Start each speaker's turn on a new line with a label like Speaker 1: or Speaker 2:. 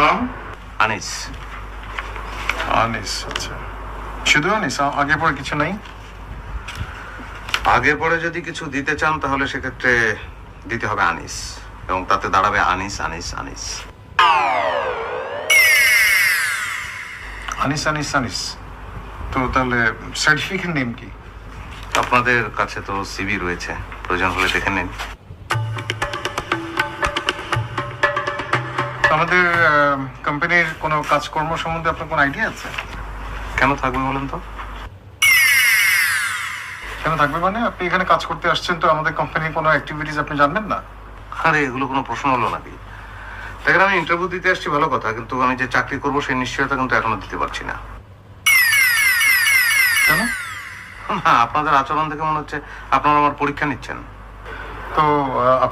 Speaker 1: নাম?
Speaker 2: আনিস।
Speaker 1: আনিস, আচ্ছা। শুধু আনিস, আগে পরে কিছু নাই?
Speaker 2: আগে পরে যদি কিছু দিতে চান তাহলে সেক্ষেত্রে দিতে হবে আনিস, এবং তাতে দাঁড়াবে আনিস আনিস আনিস।
Speaker 1: আনিস আনিস আনিস, তো তাহলে সার্টিফিকেট নেম কি?
Speaker 2: আপনাদের কাছে তো সিভি রয়েছে, প্রয়োজন হলে দেখে নিন।
Speaker 1: আমাদের কোম্পানির কোনো কাজকর্ম সম্বন্ধে আপনার কোনো আইডিয়া আছে?
Speaker 2: কেন থাকবে বলেন তো?
Speaker 1: কেন থাকবে মানে, আপনি এখানে কাজ করতে আসছেন, তো আমাদের কোম্পানির কোনো অ্যাক্টিভিটিস আপনি জানবেন না?
Speaker 2: আরে এগুলো কোনো প্রশ্ন হলো নাকি? দেখেন, আমি ইন্টারভিউ দিতে আসছি ভালো কথা, কিন্তু আমি যে চাকরি করবো সেই নিশ্চয়তা কিন্তু এখনো দিতে পারছি না।
Speaker 1: কেন?
Speaker 2: না, আপনাদের আচরণ দেখে মনে হচ্ছে আপনারা আমার পরীক্ষা নিচ্ছেন।
Speaker 1: তো